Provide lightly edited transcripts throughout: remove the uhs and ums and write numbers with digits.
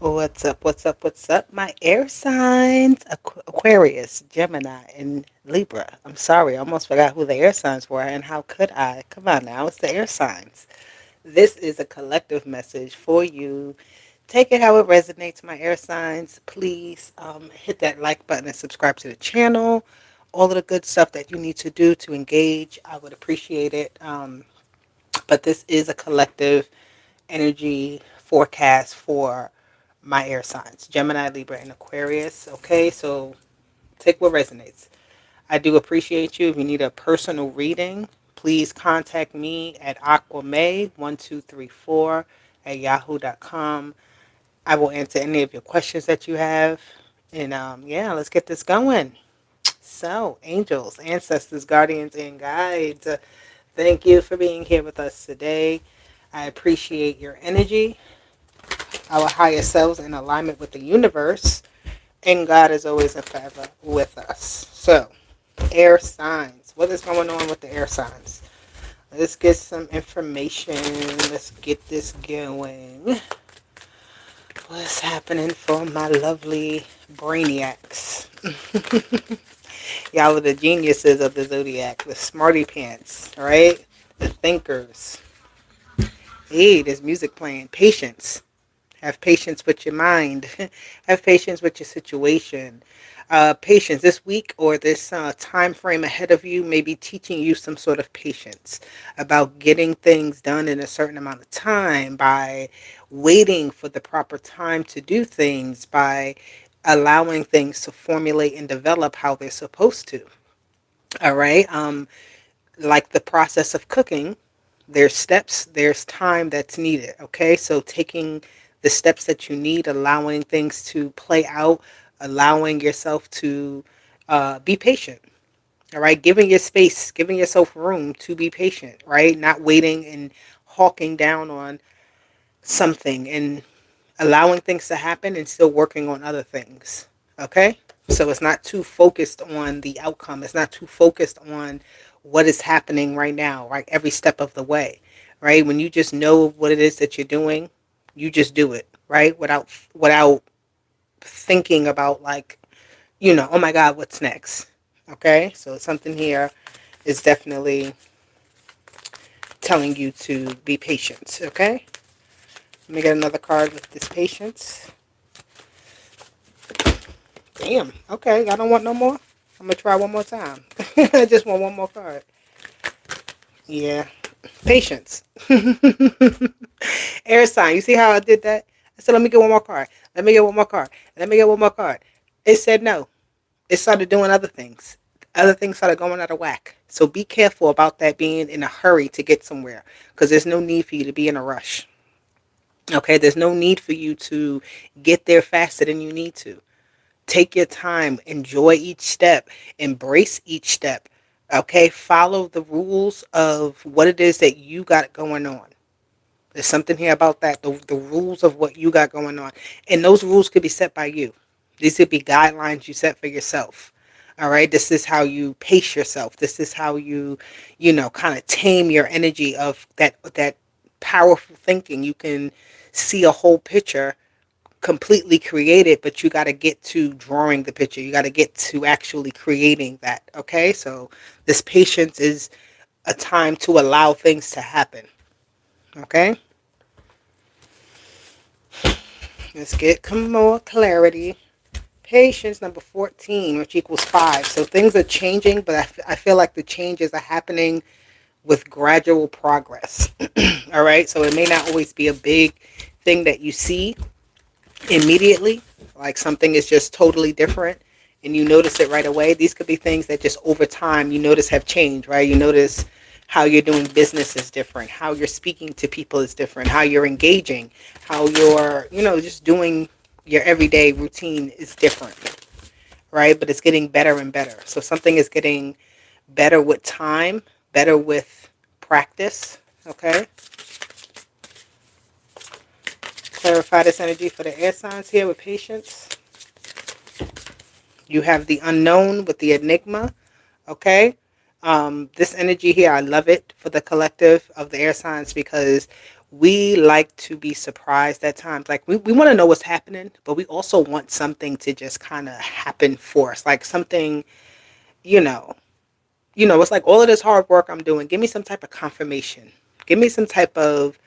What's up? What's up? What's up? My air signs Aquarius, Gemini, and Libra. I'm sorry, I almost forgot who the air signs were, and how could I? Come on now, it's the air signs. This is a collective message for you. Take it how it resonates, my air signs. Please hit that like button and subscribe to the channel. All of the good stuff that you need to do to engage, I would appreciate it. But this is a collective energy forecast for my air signs Gemini, Libra, and Aquarius. Okay, so take what resonates. I do appreciate you. If you need a personal reading, please contact me at aquamay1234 at yahoo.com. I will answer any of your questions that you have. And yeah, let's get this going. So, angels, ancestors, guardians, and guides, thank you for being here with us today. I appreciate your energy, our higher selves in alignment with the universe, and God is always and forever with us. So, air signs. What is going on with the air signs? Let's get some information. Let's get this going. What's happening for my lovely brainiacs? Y'all are the geniuses of the zodiac, the smarty pants, right? The thinkers. Hey, there's music playing. Patience. Have patience with your mind. Have patience with your situation. Patience this week or this time frame ahead of you may be teaching you some sort of patience about getting things done in a certain amount of time, by waiting for the proper time to do things, by allowing things to formulate and develop how they're supposed to. All right. Like the process of cooking, there's steps, there's time that's needed. Okay, so taking the steps that you need, allowing things to play out, allowing yourself to be patient. All right, giving your space, giving yourself room to be patient, right? Not waiting and hawking down on something, and allowing things to happen and still working on other things. Okay? So it's not too focused on the outcome. It's not too focused on what is happening right now, right? Every step of the way, right? When you just know what it is that you're doing, you just do it, right? Without thinking about, like, oh my God, what's next? Okay? So something here is definitely telling you to be patient, okay? Let me get another card with this patience. Damn. Okay. I don't want no more. I'm gonna try one more time. I just want one more card. Yeah. Patience. Air sign. You see how I did that? I said, let me get one more card. Let me get one more card. Let me get one more card. It said no. It started doing other things. Other things started going out of whack. So be careful about that, being in a hurry to get somewhere, because there's no need for you to be in a rush. Okay. There's no need for you to get there faster than you need to. Take your time, enjoy each step, embrace each step. Okay, follow the rules of what it is that you got going on. There's something here about that, the rules of what you got going on. And those rules could be set by you. These could be guidelines you set for yourself. All right, this is how you pace yourself. This is how you, kind of tame your energy of that powerful thinking. You can see a whole picture completely created, but you got to get to drawing the picture. You got to get to actually creating that. Okay, so this patience is a time to allow things to happen. Okay, let's get some more clarity. Patience number 14, which equals 5. So things are changing, but I feel like the changes are happening with gradual progress. All right, so it may not always be a big thing that you see immediately, like something is just totally different and you notice it right away. These could be things that just over time you notice have changed, right? You notice how you're doing business is different, how you're speaking to people is different, how you're engaging, how you're, just doing your everyday routine is different, right? But it's getting better and better. So something is getting better with time, better with practice. Okay, clarify this energy for the air signs here with patience. You have the unknown with the enigma. Okay. This energy here, I love it for the collective of the air signs, because we like to be surprised at times. Like we want to know what's happening, but we also want something to just kind of happen for us. Like something, you know, it's like all of this hard work I'm doing. Give me some type of confirmation. Give me some type of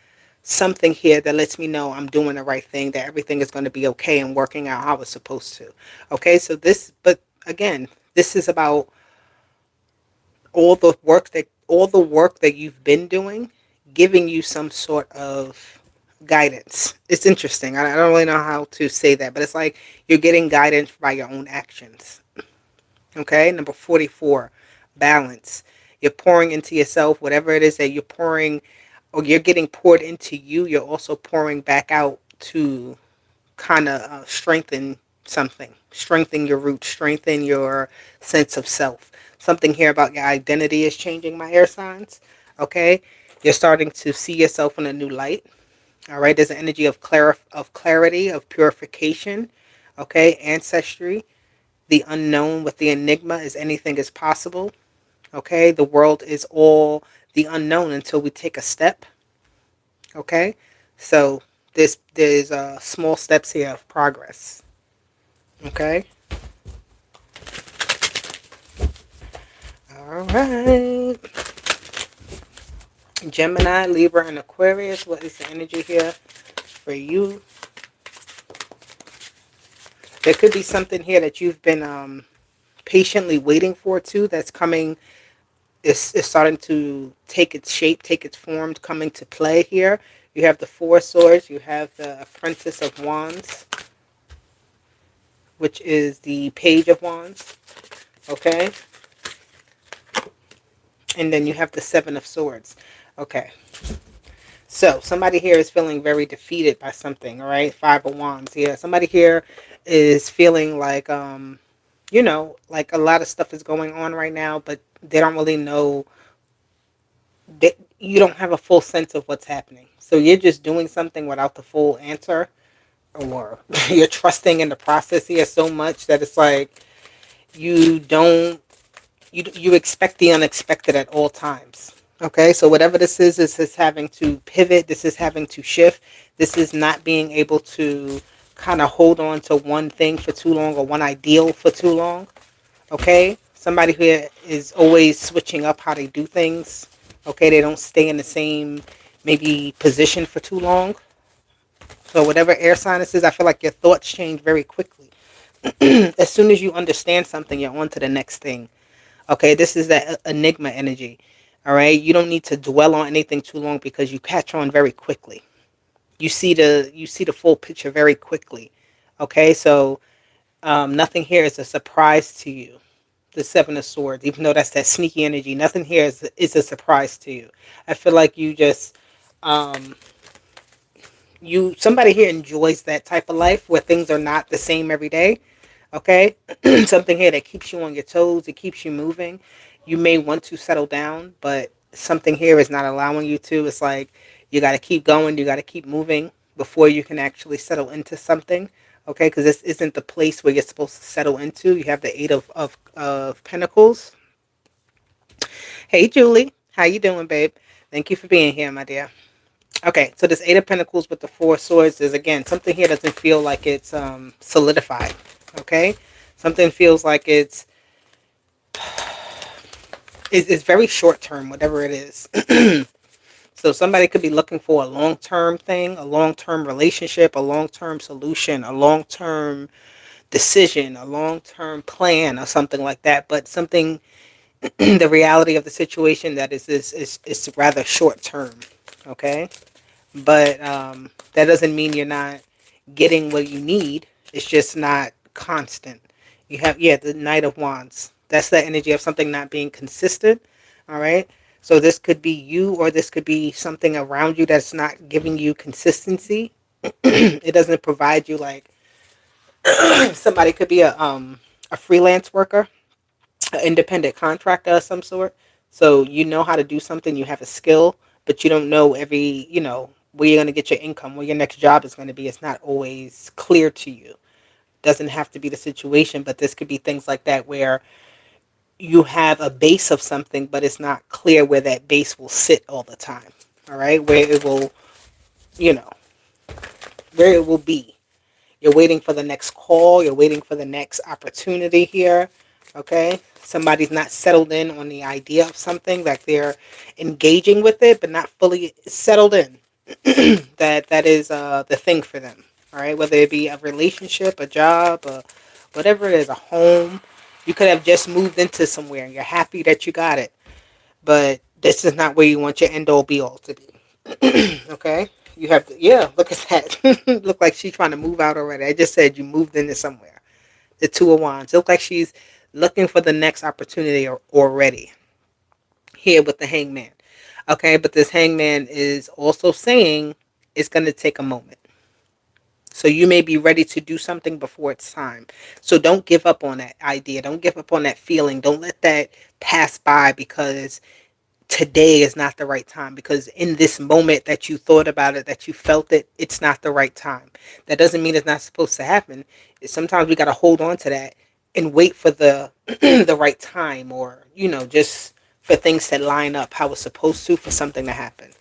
something here that lets me know I'm doing the right thing, that everything is going to be okay and working out how it's supposed to. Okay, so but again, this is about all the work that you've been doing, giving you some sort of guidance. It's interesting. I don't really know how to say that, but it's like you're getting guidance by your own actions. Okay, number 44, balance. You're pouring into yourself, whatever it is that you're pouring or you're getting poured into you, you're also pouring back out to kind of strengthen something, strengthen your roots, strengthen your sense of self. Something here about your identity is changing, my air signs. Okay, you're starting to see yourself in a new light. All right, there's an energy of clarity, of purification. Okay, ancestry, the unknown with the enigma is anything is possible. Okay, the world is all the unknown until we take a step. Okay, so there's small steps here of progress. Okay. All right. Gemini, Libra, and Aquarius. What is the energy here for you? There could be something here that you've been patiently waiting for too. That's coming. Is starting to take its shape, take its form, coming to play here. You have the Four Swords. You have the Apprentice of Wands, which is the Page of Wands. Okay. And then you have the Seven of Swords. Okay. So somebody here is feeling very defeated by something, all right? Five of Wands. Yeah, somebody here is feeling like like a lot of stuff is going on right now, but they don't really know that you don't have a full sense of what's happening. So you're just doing something without the full answer, or you're trusting in the process here so much that it's like you don't you expect the unexpected at all times. Okay, so whatever this is having to pivot. This is having to shift. This is not being able to kind of hold on to one thing for too long or one ideal for too long. Okay, somebody who is always switching up how they do things. Okay, they don't stay in the same maybe position for too long. So whatever air sign this is, I feel like your thoughts change very quickly. As soon as you understand something, you're on to the next thing. Okay, this is that enigma energy. All right, you don't need to dwell on anything too long because you catch on very quickly. You see the full picture very quickly. Okay, so nothing here is a surprise to you. The Seven of Swords, even though that's that sneaky energy, nothing here is a surprise to you. I feel like you just um, somebody here enjoys that type of life where things are not the same every day. Okay, something here that keeps you on your toes, it keeps you moving. You may want to settle down, but something here is not allowing you to. It's like you got to keep going, you got to keep moving before you can actually settle into something. Okay, because this isn't the place where you're supposed to settle into. You have the Eight of Pentacles. Hey Julie, how you doing, babe? Thank you for being here, my dear. Okay, so this Eight of Pentacles with the Four Swords is, again, something here doesn't feel like it's solidified. Okay, something feels like it's very short term, whatever it is. So somebody could be looking for a long term thing, a long term relationship, a long term solution, a long term decision, a long term plan, or something like that. But something, the reality of the situation that is rather short term. Okay, but that doesn't mean you're not getting what you need. It's just not constant. You have, yeah, the Knight of Wands. That's the energy of something not being consistent. All right. So this could be you, or this could be something around you that's not giving you consistency. It doesn't provide you, like, somebody could be a freelance worker, an independent contractor of some sort. So you know how to do something, you have a skill, but you don't know where you're going to get your income, where your next job is going to be. It's not always clear to you. Doesn't have to be the situation, but this could be things like that where you have a base of something, but it's not clear where that base will sit all the time. All right, where it will you know, where it will be. You're waiting for the next call. You're waiting for the next opportunity here. Okay. Somebody's not settled in on the idea of something, that they're engaging with it, but not fully settled in. That is the thing for them. All right. Whether it be a relationship, a job, whatever it is, a home. You could have just moved into somewhere and you're happy that you got it. But this is not where you want your end all be all to be. Okay? You have to, yeah, look at that. Look like she's trying to move out already. I just said you moved into somewhere. The Two of Wands. Look like she's looking for the next opportunity already. Here with the Hangman. Okay? But this Hangman is also saying it's going to take a moment. So you may be ready to do something before it's time. So don't give up on that idea. Don't give up on that feeling. Don't let that pass by because today is not the right time, because in this moment that you thought about it, that you felt it, it's not the right time. That doesn't mean it's not supposed to happen. Sometimes we got to hold on to that and wait for the the right time, or just for things to line up how it's supposed to, for something to happen,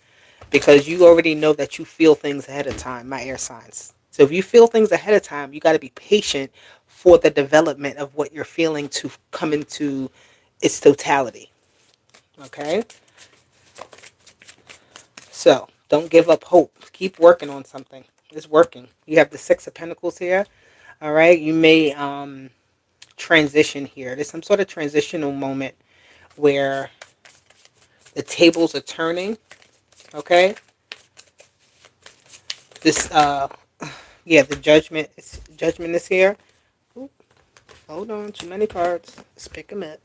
because you already know that you feel things ahead of time, my air signs. So if you feel things ahead of time, you got to be patient for the development of what you're feeling to come into its totality. Okay. So don't give up hope. Keep working on something. It's working. You have the Six of Pentacles here. All right. You may transition here. There's some sort of transitional moment where the tables are turning. Okay. This yeah, the judgment is here. Ooh, hold on, too many cards. Let's pick them up.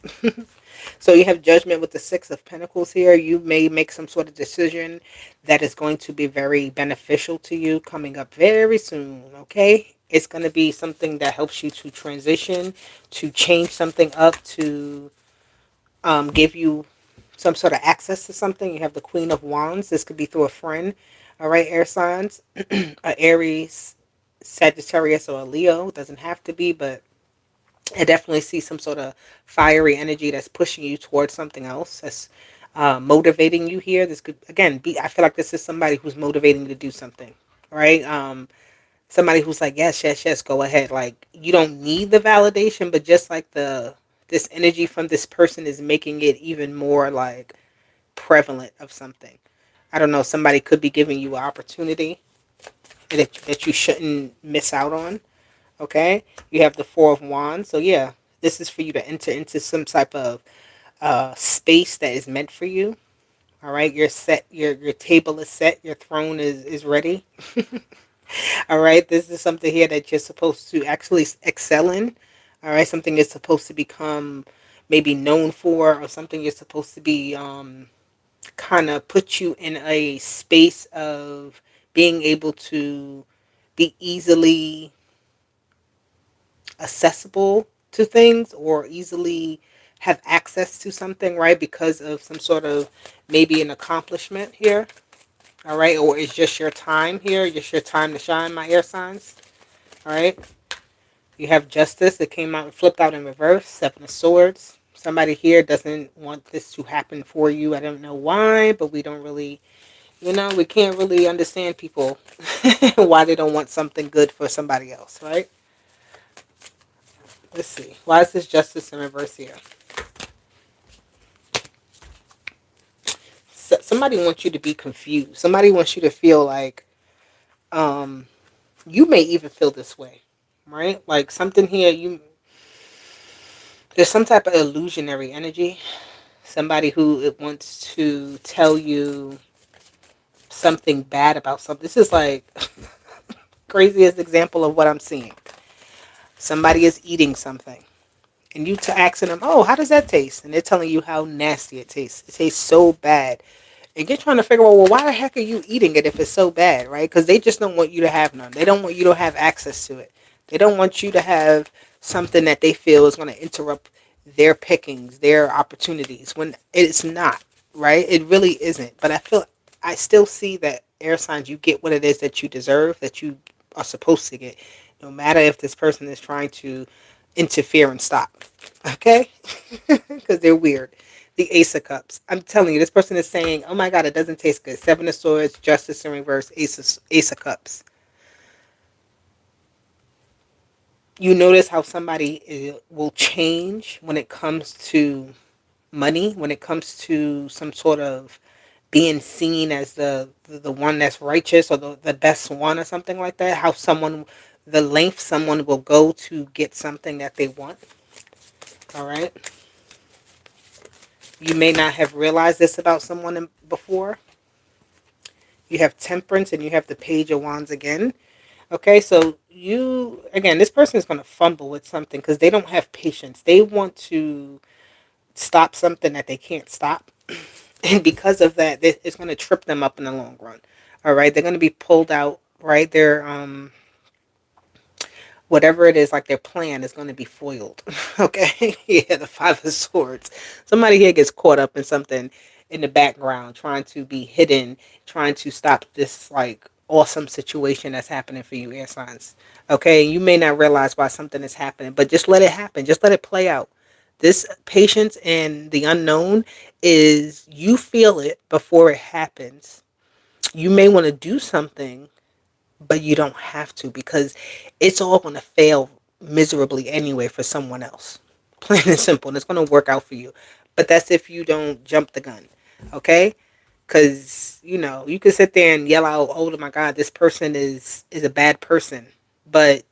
So you have Judgment with the Six of Pentacles here. You may make some sort of decision that is going to be very beneficial to you coming up very soon, okay? It's going to be something that helps you to transition, to change something up, to give you some sort of access to something. You have the Queen of Wands. This could be through a friend, all right, air signs. A Aries, Sagittarius, or a Leo. It doesn't have to be, but I definitely see some sort of fiery energy that's pushing you towards something else. That's motivating you here. This could, again, be. I feel like this is somebody who's motivating you to do something, right? Somebody who's like, yes, yes, yes, go ahead. Like, you don't need the validation, but just like this energy from this person is making it even more like prevalent of something. I don't know. Somebody could be giving you an opportunity that you shouldn't miss out on. Okay, you have the Four of Wands. So yeah, this is for you to enter into some type of space that is meant for you. All right, you're set. Your table is set. Your throne is ready. All right, this is something here that you're supposed to actually excel in. All right, something you're supposed to become maybe known for, or something you're supposed to be kind of put you in a space of being able to be easily accessible to things, or easily have access to something, right? Because of some sort of maybe an accomplishment here, all right? Or it's just your time here, just your time to shine, my air signs, all right? You have Justice. It came out and flipped out in reverse. Seven of Swords. Somebody here doesn't want this to happen for you. I don't know why, but we don't really, we can't really understand people why they don't want something good for somebody else, right? Let's see. Why is this Justice in reverse here? Somebody wants you to be confused. Somebody wants you to feel like you may even feel this way, right? Like something here, there's some type of illusionary energy. Somebody who it wants to tell you something bad about something. This is like craziest example of what I'm seeing. Somebody is eating something, and you asking them, "Oh, how does that taste?" And they're telling you how nasty it tastes. It tastes so bad. And you're trying to figure out, well, why the heck are you eating it if it's so bad, right? Because they just don't want you to have none. They don't want you to have access to it. They don't want you to have something that they feel is going to interrupt their pickings, their opportunities, when it's not, right? It really isn't. But I still see that air signs, you get what it is that you deserve, that you are supposed to get, no matter if this person is trying to interfere and stop. Okay? Because they're weird. The Ace of Cups. I'm telling you, this person is saying, oh my God, it doesn't taste good. Seven of Swords, Justice in reverse, Ace of Cups. You notice how somebody will change when it comes to money, when it comes to some sort of being seen as the one that's righteous or the best one or something like that. How someone, the length someone will go to get something that they want. All right. You may not have realized this about someone before. You have Temperance and you have the Page of Wands again. Okay, so again, this person is going to fumble with something because they don't have patience. They want to stop something that they can't stop. And because of that, it's going to trip them up in the long run. All right, they're going to be pulled out, right? Whatever it is, like their plan is going to be foiled. Okay, yeah, the Five of Swords. Somebody here gets caught up in something in the background, trying to be hidden, trying to stop this like awesome situation that's happening for you, air signs. Okay, you may not realize why something is happening, but just let it happen. Just let it play out. This patience and the unknown is you feel it before it happens. You may want to do something, but you don't have to because it's all going to fail miserably anyway for someone else. Plain and simple. And it's going to work out for you. But that's if you don't jump the gun. Okay? Because, you can sit there and yell out, oh my God, this person is a bad person. But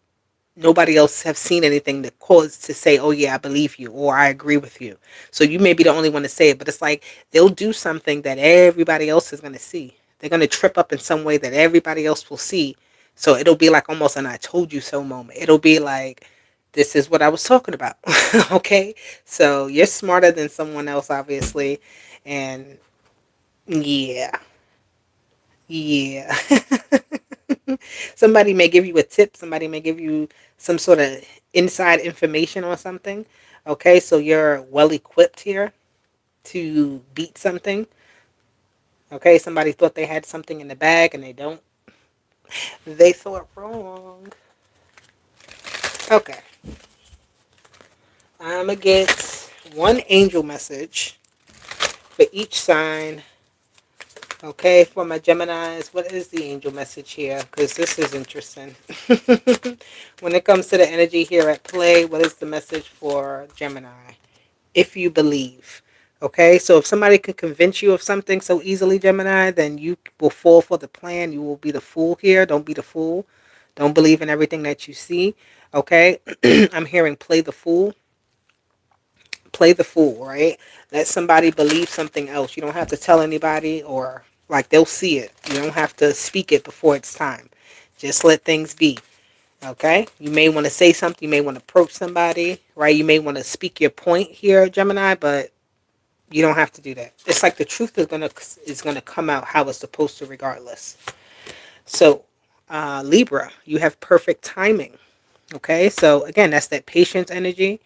nobody else have seen anything that cause to say, oh yeah, I believe you or I agree with you. So you may be the only one to say it, but it's like they'll do something that everybody else is going to see. They're going to trip up in some way that everybody else will see. So it'll be like almost an I told you so moment. It'll be like, this is what I was talking about. Okay? So you're smarter than someone else, obviously. And yeah. Yeah. Somebody may give you a tip. Somebody may give you some sort of inside information on something. Okay, so you're well equipped here to beat something. Okay, somebody thought they had something in the bag and they don't. They thought wrong. Okay, I'm going to get one angel message for each sign. Okay, for my Geminis, what is the angel message here? Because this is interesting. When it comes to the energy here at play, what is the message for Gemini? If you believe. Okay, so if somebody can convince you of something so easily, Gemini, then you will fall for the plan. You will be the fool here. Don't be the fool. Don't believe in everything that you see. Okay, I'm hearing play the fool. Play the fool, right? Let somebody believe something else. You don't have to tell anybody or like they'll see it. You don't have to speak it before it's time. Just let things be. Okay? You may want to say something. You may want to approach somebody, right? You may want to speak your point here, Gemini, but you don't have to do that. It's like the truth is gonna come out how it's supposed to regardless. So, Libra, you have perfect timing. Okay? So, again, that's that patience energy.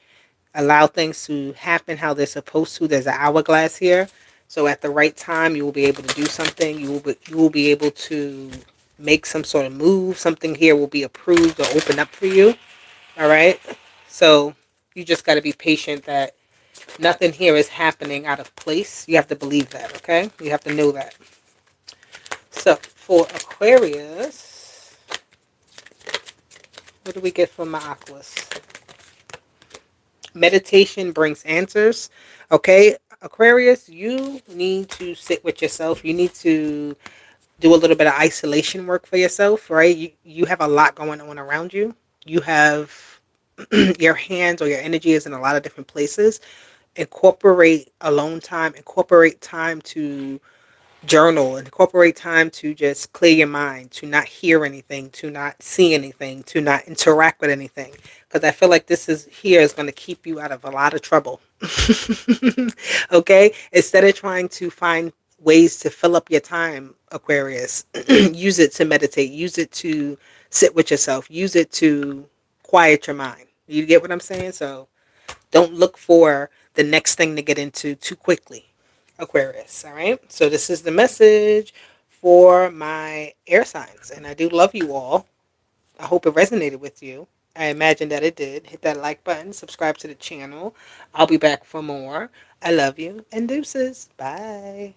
Allow things to happen how they're supposed to. There's an hourglass here. So at the right time, you will be able to do something. You will be able to make some sort of move. Something here will be approved or open up for you. All right. So you just got to be patient that nothing here is happening out of place. You have to believe that. Okay. You have to know that. So for Aquarius, what do we get from my Aquas? Meditation brings answers. Okay, Aquarius, you need to sit with yourself. You need to do a little bit of isolation work for yourself, right? You have a lot going on around you. You have your hands or your energy is in a lot of different places. Incorporate alone time, incorporate time to journal, incorporate time to just clear your mind, to not hear anything, to not see anything, to not interact with anything. Because I feel like this is here is going to keep you out of a lot of trouble. Okay? Instead of trying to find ways to fill up your time, Aquarius, use it to meditate, use it to sit with yourself, use it to quiet your mind. You get what I'm saying? So don't look for the next thing to get into too quickly. Aquarius. All right. So this is the message for my air signs. And I do love you all. I hope it resonated with you. I imagine that it did. Hit that like button, subscribe to the channel. I'll be back for more. I love you and deuces. Bye.